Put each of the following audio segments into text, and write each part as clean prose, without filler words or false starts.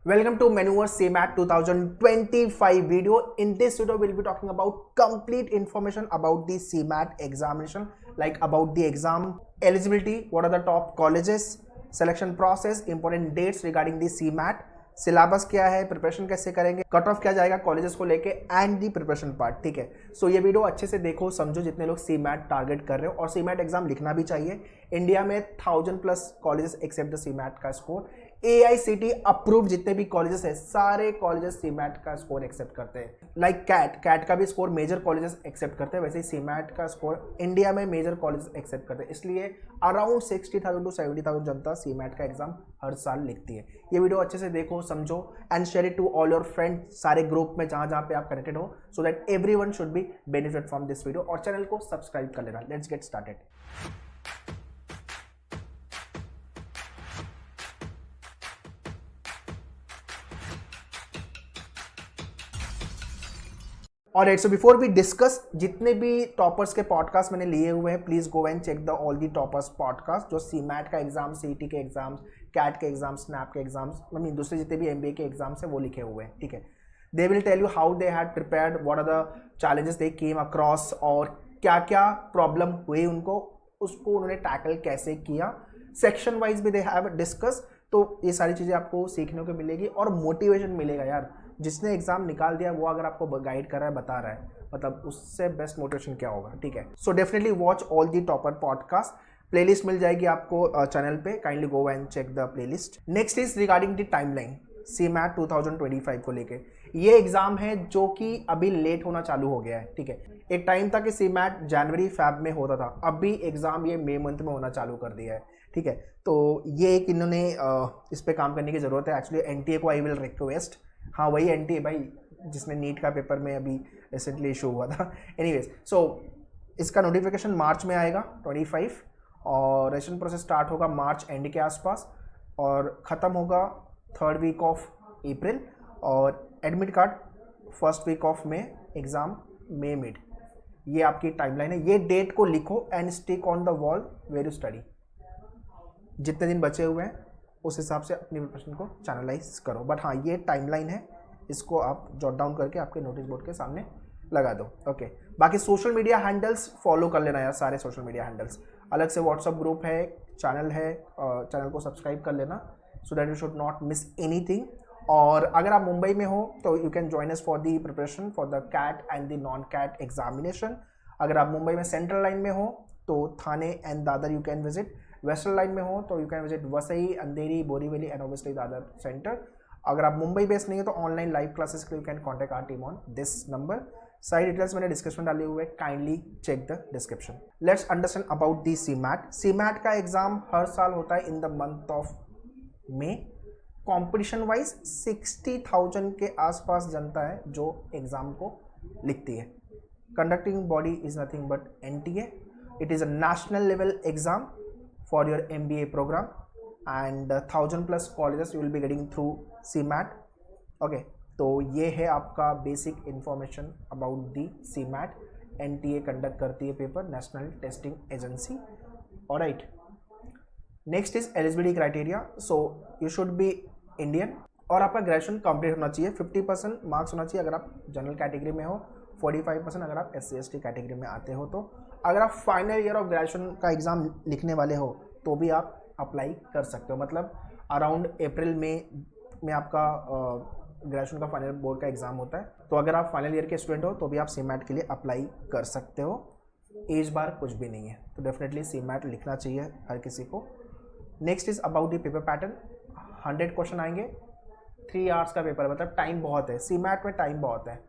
Welcome to Maneuver CMAT 2025 video. In this video, we'll be talking about complete information about the CMAT examination, like about the exam eligibility, what are the top colleges, selection process, important dates regarding the CMAT, syllabus क्या है, preparation कैसे करेंगे, cut off क्या जाएगा colleges को लेके and the preparation part. ठीक है, सो ये वीडियो अच्छे से देखो, समझो जितने लोग सीमैट टारगेट कर रहे हो, और सीमैट एग्जाम लिखना भी चाहिए. इंडिया में 1000+ कॉलेजेस एक्सेप्ट द सीमैट का स्कोर. AICTE अप्रूव्ड जितने भी कॉलेजेस है, सारे कॉलेजेस सीमैट का स्कोर एक्सेप्ट करते हैं. लाइक कैट का भी स्कोर मेजर कॉलेजेस एक्सेप्ट करते हैं, वैसे ही सीमैट का स्कोर इंडिया में मेजर कॉलेजेस एक्सेप्ट करते हैं. इसलिए अराउंड 60,000 to 70,000 जनता सीमैट का एग्जाम हर साल लिखती है. ये वीडियो अच्छे से देखो, समझो and share it to all your friend, सारे ग्रुप में जहां जहां पे आप कनेक्टेड हो, so that everyone should be benefit from this video. और चैनल को सब्सक्राइब कर लेना. Let's get started. और सो बिफोर वी डिस्कस, जितने भी टॉपर्स के पॉडकास्ट मैंने लिए हुए हैं, please go and check the all the toppers podcast, जो सीमैट का एग्जाम, सीईटी के एग्जाम्स, कैट के एग्जाम्स, स्नैप के एग्जाम्स, मतलब दूसरे जितने भी MBA के एग्जाम्स हैं वो लिखे हुए हैं. ठीक है, they will tell you how they had prepared, what are the challenges they came across, और क्या क्या प्रॉब्लम हुई उनको, उसको उन्होंने टैकल कैसे किया. सेक्शन वाइज भी दे हैव डिस्कस. तो ये सारी चीज़ें आपको सीखने को मिलेगी और मोटिवेशन मिलेगा यार. जिसने एग्जाम निकाल दिया वो अगर आपको गाइड कर रहा है, बता रहा है, मतलब उससे बेस्ट मोटिवेशन क्या होगा. ठीक है, so definitely watch all the topper podcast. Playlist मिल जाएगी आपको चैनल पे, kindly go and check the playlist. Next is regarding the timeline CMAT 2025 को लेके. ये एग्जाम है जो कि अभी लेट होना चालू हो गया है. ठीक है, एक टाइम था कि सीमैट जनवरी फैब में होता था, अभी एग्जाम ये मई मंथ में होना चालू कर दिया है. ठीक है, तो ये एक इन्होंने इस पे काम करने की जरूरत है. एक्चुअली NTA को आई विल रिक्वेस्ट, हाँ वही NTA भाई जिसने नीट का पेपर में अभी रिसेंटली इशू हुआ था. एनीवेज, सो इसका नोटिफिकेशन मार्च में आएगा 25, और रजिस्ट्रेशन प्रोसेस स्टार्ट होगा मार्च एंड के आसपास और ख़त्म होगा 3rd वीक ऑफ अप्रैल, और admit card 1st week of May, exam May mid. ये आपकी टाइमलाइन है. ये डेट को लिखो and stick on the wall where you study. जितने दिन बचे हुए हैं उस हिसाब से अपनी प्रिपरेशन को चैनलाइज करो. बट हाँ, ये टाइमलाइन है, इसको आप जॉट डाउन करके आपके नोटिस बोर्ड के सामने लगा दो. ओके, बाकी सोशल मीडिया हैंडल्स फॉलो कर लेना यार, सारे सोशल मीडिया हैंडल्स. अलग से व्हाट्सअप ग्रुप है, चैनल है, चैनल को सब्सक्राइब कर लेना, so that you should not miss anything. और अगर आप मुंबई में हो तो you can join us for the preparation for the CAT and the non CAT examination. अगर आप मुंबई में सेंट्रल लाइन में हो तो Thane and Dadar you can visit. Western line में हो तो you can visit Vasai, Andheri, Borivali and obviously Dadar centre. अगर आप मुंबई बेस्ड नहीं हो तो ऑनलाइन लाइव क्लासेस के लिए you can contact our team on this number. सारी डिटेल्स मैंने डिस्क्रिप्शन डाले हुए, kindly check the description. Let's understand about the CMAT. CMAT का एग्जाम हर साल होता है in the month of May. Competition wise 60,000 के आसपास जनता है जो एग्जाम को लिखती है. Conducting body is nothing but NTA. It is a national level exam for your MBA program, and 1000+ colleges you will be getting through CMAT. Okay, तो ये है आपका basic information about the CMAT. NTA conduct करती है paper, national testing agency. Alright, next is eligibility criteria. So you should be Indian और आपका graduation complete होना चाहिए. 50% मार्क्स होना चाहिए अगर आप जनरल कैटेगरी में हो, 45% अगर आप SC/ST कैटेगरी में आते हो. तो अगर आप फाइनल ईयर ऑफ ग्रेजुएशन का एग्ज़ाम लिखने वाले हो तो भी आप अप्लाई कर सकते हो. मतलब अराउंड अप्रैल में आपका ग्रेजुएशन का फाइनल बोर्ड का एग्ज़ाम होता है. तो अगर आप फाइनल ईयर के स्टूडेंट हो तो भी आप सीमैट के लिए अप्लाई कर सकते हो. एज बार कुछ भी नहीं है, तो डेफिनेटली सीमैट लिखना चाहिए हर किसी को. Next is about the paper pattern. 100 question आएंगे, 3 आवर्स का पेपर है, मतलब टाइम बहुत है. सीमैट में टाइम बहुत है.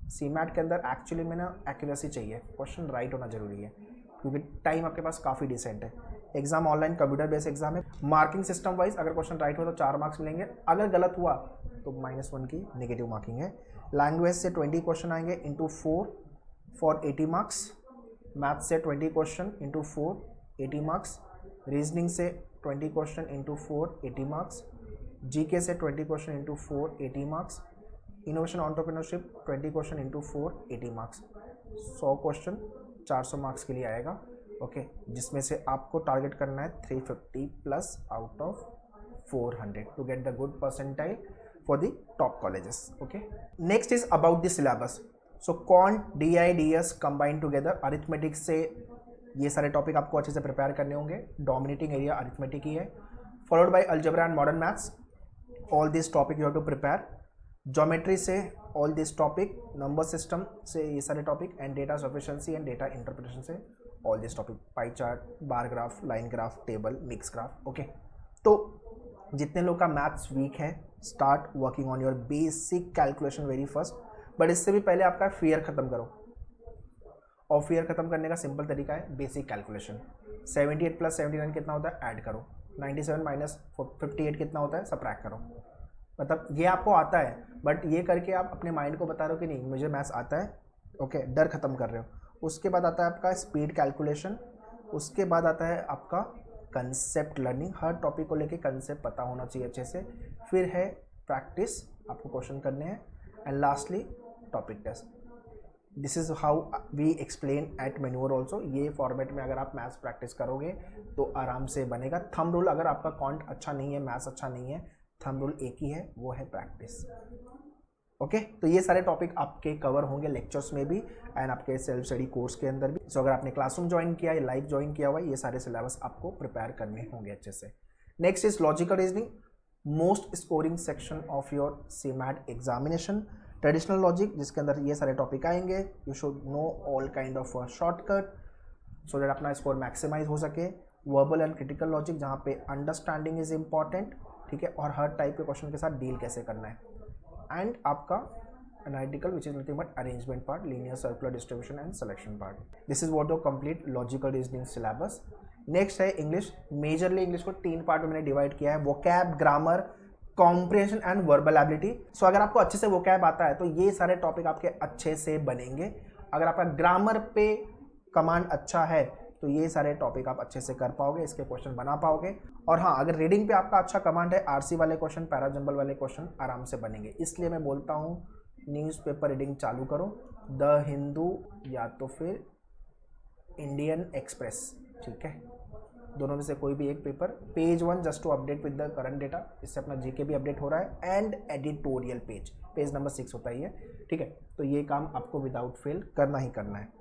सीमैट के अंदर एक्चुअली में ना एक्यूरेसी चाहिए, क्वेश्चन राइट होना जरूरी है, क्योंकि टाइम आपके पास काफ़ी डिसेंट है. Exam online computer based exam है. मार्किंग सिस्टम वाइज अगर क्वेश्चन राइट हो तो 4 मार्क्स मिलेंगे, अगर गलत हुआ तो -1 की नेगेटिव मार्किंग है. लैंग्वेज से 20 क्वेश्चन आएंगे इंटू 4 फॉर 80 मार्क्स. मैथ से 20 क्वेश्चन इंटू 4 80 मार्क्स. रीजनिंग से 20 क्वेश्चन इंटू 4 80 मार्क्स. GK से 20 question into 4 80 marks. Innovation entrepreneurship 20 question into 4 80 marks. 100 question 400 marks के लिए आएगा. ओके, जिसमें से आपको टारगेट करना है 350+ out of 400 to get the good percentile. for the top colleges. Okay, next is about the syllabus. So quant, DI, DS combined together, arithmetic से ये सारे टॉपिक आपको अच्छे से प्रिपेयर करने होंगे. डोमिनेटिंग एरिया अरिथमेटिक ही है, followed by algebra and modern maths. All this topic you have to prepare. Geometry से all this topic, number system से ये सारे topic, and data sufficiency and data interpretation से all this topic. Pie chart, bar graph, line graph, table, mix graph. Okay, तो जितने लोग का maths weak है, start working on your basic calculation very first. But इससे भी पहले आपका फियर खत्म करो, और फियर खत्म करने का सिंपल तरीका है बेसिक कैलकुलेशन. 78 + 79 कितना होता है, ऐड करो. 97 - 58 कितना होता है, सबट्रैक्ट करो. मतलब ये आपको आता है, बट ये करके आप अपने माइंड को बता रहे हो कि नहीं मुझे मैथ्स आता है. ओके, डर खत्म कर रहे हो. उसके बाद आता है आपका स्पीड कैलकुलेशन. उसके बाद आता है आपका कंसेप्ट लर्निंग. हर टॉपिक को लेके कंसेप्ट पता होना चाहिए अच्छे से. फिर है प्रैक्टिस, आपको क्वेश्चन करने हैं. And lastly topic test. This is how we explain at manure also. ये फॉर्मेट में अगर आप मैथ्स प्रैक्टिस करोगे तो आराम से बनेगा. थंब रूल, अगर आपका कॉन्ट अच्छा नहीं है, मैथ्स अच्छा नहीं है, थंब रूल एक ही है, वो है प्रैक्टिस. ओके, तो ये सारे टॉपिक आपके कवर होंगे लेक्चर्स में भी एंड आपके सेल्फ स्टडी कोर्स के अंदर भी. सो अगर आपने क्लासरूम ज्वाइन किया है, लाइव ज्वाइन किया हुआ है, ये सारे सिलेबस आपको प्रिपेयर करने होंगे अच्छे से. Next is logical reasoning, most scoring section of your CMAT examination. Traditional logic, जिसके अंदर ये सारे टॉपिक आएंगे. You should know all kind of shortcut so that अपना स्कोर मैक्सिमाइज हो सके. वर्बल एंड क्रिटिकल लॉजिक, जहाँ पे अंडरस्टैंडिंग इज इंपॉर्टेंट, ठीक है, और हर टाइप के क्वेश्चन के साथ डील कैसे करना है. एंड आपका analytical, which is nothing but arrangement part, linear circular distribution and selection part. This is what your complete logical reasoning syllabus. Next है इंग्लिश. मेजरली इंग्लिश को 3 पार्ट में मैंने डिवाइड किया है, vocab, grammar, comprehension and verbal ability. So अगर आपको अच्छे से वोकैब आता है तो ये सारे टॉपिक आपके अच्छे से बनेंगे. अगर आपका ग्रामर पे कमांड अच्छा है तो ये सारे टॉपिक आप अच्छे से कर पाओगे, इसके क्वेश्चन बना पाओगे. और हाँ, अगर रीडिंग पे आपका अच्छा कमांड है, आरसी वाले क्वेश्चन, पैराजंबल वाले क्वेश्चन आराम से बनेंगे. इसलिए मैं बोलता हूँ न्यूज़पेपर रीडिंग चालू करो, द हिंदू या तो फिर इंडियन एक्सप्रेस, ठीक है, दोनों में से कोई भी एक paper. Page 1 just to update with the current data, इससे अपना जीके भी अपडेट हो रहा है. And editorial page, page number 6 होता ही है, ठीक है. तो ये काम आपको विदाउट फेल करना ही करना है.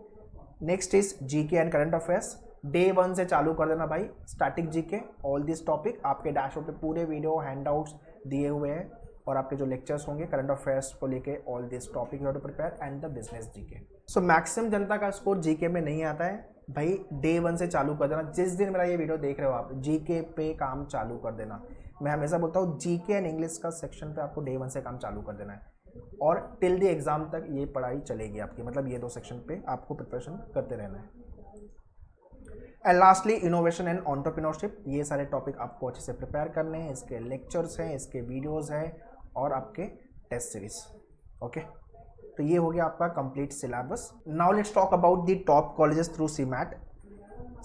Next is GK and current affairs. Day 1 से चालू कर देना भाई. Static GK, all this topic आपके डैशबोर्ड पे पूरे वीडियो हैंडआउट्स दिए हुए हैं, और आपके जो लेक्चर्स होंगे करंट अफेयर्स को लेके, all this topic you have to prepare and the business GK. So maximum जनता का स्कोर जीके में नहीं आता है भाई. डे 1 से चालू कर देना. जिस दिन मेरा ये वीडियो देख रहे हो आप, जीके पे काम चालू कर देना. मैं हमेशा बोलता हूँ जीके एंड इंग्लिश का सेक्शन पे आपको डे 1 से काम चालू कर देना है, और टिल द एग्जाम तक ये पढ़ाई चलेगी आपकी. मतलब ये 2 सेक्शन पे आपको प्रिपरेशन करते रहना है. And lastly innovation and entrepreneurship. ये सारे टॉपिक आपको अच्छे से प्रिपेयर करने हैं. इसके लेक्चर्स हैं, इसके वीडियोज़ हैं, और आपके टेस्ट सीरीज. ओके, तो ये हो गया आपका complete syllabus. Now let's talk about the top colleges through CMAT.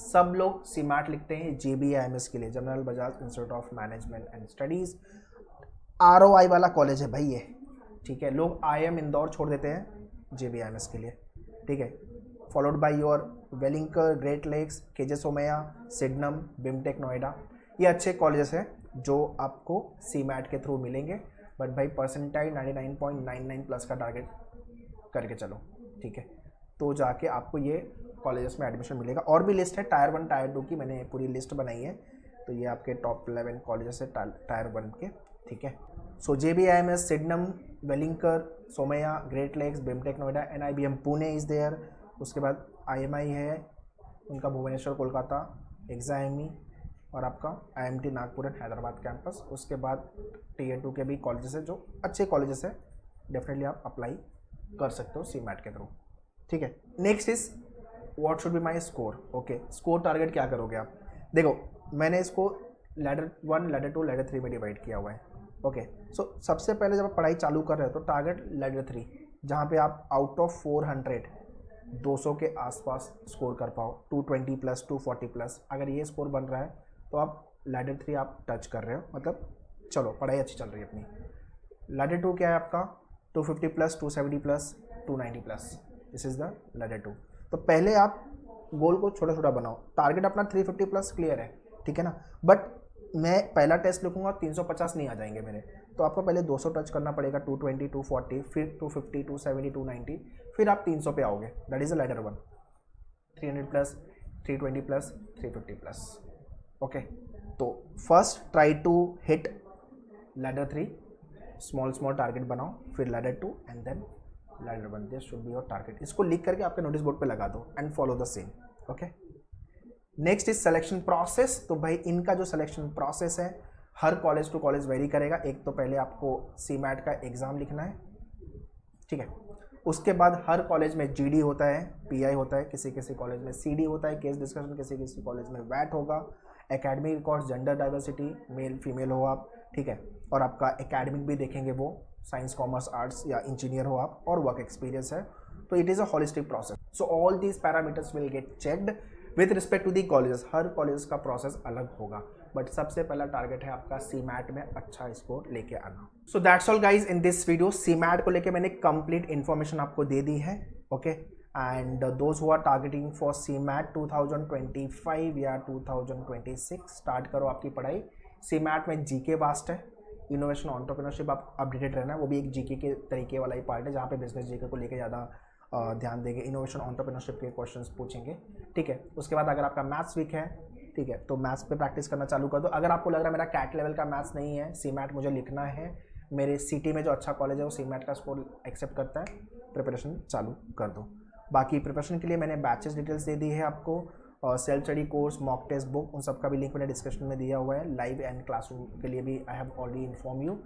सब लोग सीमैट लिखते हैं JBIMS के लिए, general Bajaj institute of management and studies. ROI वाला कॉलेज है भाई ये, ठीक है. लोग IIM इंदौर छोड़ देते हैं JBIMS के लिए, ठीक है. Followed by your Welingkar, Great Lakes, KJ Somaiya, Sydenham, BIMTECH Noida. ये अच्छे कॉलेजेस हैं जो आपको सीमैट के थ्रू मिलेंगे. बट भाई परसेंटाइल 99.99 प्लस का टारगेट करके चलो, ठीक है, तो जाके आपको ये कॉलेजेस में एडमिशन मिलेगा. और भी लिस्ट है टायर 1 टायर 2 की, मैंने पूरी लिस्ट बनाई है. तो ये आपके टॉप 11 कॉलेजेस है टायर 1 के, ठीक है. So JBIMS, Sydenham, Welingkar, Somaiya, Great Lakes, BIMTECH Noida, NIBM Pune is there. उसके बाद IMI है उनका भुवनेश्वर कोलकाता, एग्जामी, और आपका IMT Nagpur and Hyderabad campus. उसके बाद Tier 2 के भी कॉलेजेस है जो अच्छे कॉलेजेस है, डेफिनेटली आप अप्लाई कर सकते हो सीमैट के थ्रू, ठीक है. Next is what should be my score. Okay, score target क्या करोगे आप. देखो, मैंने इसको लैडर 1, लैडर 2, लैडर 3 में डिवाइड किया हुआ है. ओके, सो सबसे पहले जब आप पढ़ाई चालू कर रहे हो तो टारगेट लैडर 3, जहाँ पे आप आउट ऑफ 400 200 के आसपास स्कोर कर पाओ. 220 प्लस, 240 प्लस, अगर ये स्कोर बन रहा है तो आप लैडर 3 आप टच कर रहे हो. मतलब चलो पढ़ाई अच्छी चल रही है अपनी. लैडर 2 क्या है आपका, 250 plus, 270 plus, 290 plus. This is the ladder 2. तो पहले आप गोल को छोटा छोटा बनाओ. टारगेट अपना 350 प्लस क्लियर है, ठीक है ना. बट मैं पहला टेस्ट लिखूंगा 350 नहीं आ जाएंगे मेरे, तो आपको पहले 200 टच करना पड़ेगा, 220, 240, फिर 250, 270, 290, फिर आप 300 पे आओगे. That is a ladder 1. 300 plus, 320 plus, 350 plus. Okay, तो first try to hit ladder 3, small target बनाओ, फिर ladder 2 and then ladder 1. This should be your target. इसको लिख करके आपके नोटिस बोर्ड पे लगा दो and follow the same. Okay, next is selection process. तो भाई इनका जो सिलेक्शन प्रोसेस है हर कॉलेज टू कॉलेज वेरी करेगा. एक तो पहले आपको CMAT का एग्जाम लिखना है, ठीक है. उसके बाद हर कॉलेज में GD होता है, PI होता है, किसी किसी कॉलेज में CD होता है, केस डिस्कशन, किसी किसी कॉलेज में WAT होगा, academic records, gender diversity, male female हो आप, ठीक है. और आपका एकेडमिक भी देखेंगे, वो साइंस कॉमर्स आर्ट्स या इंजीनियर हो आप, और वर्क एक्सपीरियंस है. तो it is a holistic process. So all these parameters will get checked with respect to the colleges. हर कॉलेज का प्रोसेस अलग होगा, बट सबसे पहला टारगेट है आपका CMAT में अच्छा स्कोर लेके आना. So that's all guys in this video. CMAT को लेके मैंने कंप्लीट इन्फॉर्मेशन आपको दे दी है. Okay, and those who are targeting for CMAT 2025 या 2026, स्टार्ट करो आपकी पढ़ाई. CMAT में GK वास्ट है, इनोवेशन एंटरप्रेन्योरशिप आप अपडेटेड रहना है. वो भी एक GK के तरीके वाला ही पार्ट है, जहाँ पे बिजनेस GK को लेके ज़्यादा ध्यान देंगे. इनोवेशन एंटरप्रेन्योरशिप के क्वेश्चंस पूछेंगे, ठीक है. उसके बाद अगर आपका मैथ्स वीक है, ठीक है, तो मैथ्स पे प्रैक्टिस करना चालू कर दो. अगर आपको लग रहा है मेरा कैट लेवल का मैथ्स नहीं है, CMAT मुझे लिखना है, मेरे सिटी में जो अच्छा कॉलेज है वो CMAT का स्कोर एक्सेप्ट करता है, प्रिपरेशन चालू कर दो. बाकी प्रिपरेशन के लिए मैंने बैचेस डिटेल्स दे दी है आपको, और self study course, mock test book, उन सब का भी लिंक मैंने डिस्क्रिप्शन में दिया हुआ है. लाइव एंड क्लासरूम के लिए भी I have already inform you.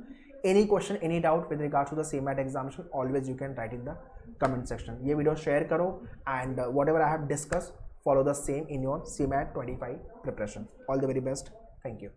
Any question, any doubt with regards to the CMAT examination, always you can write in the comment section. ये वीडियो शेयर करो and whatever I have discuss, follow the same in your CMAT 25 preparation. All the very best. Thank you.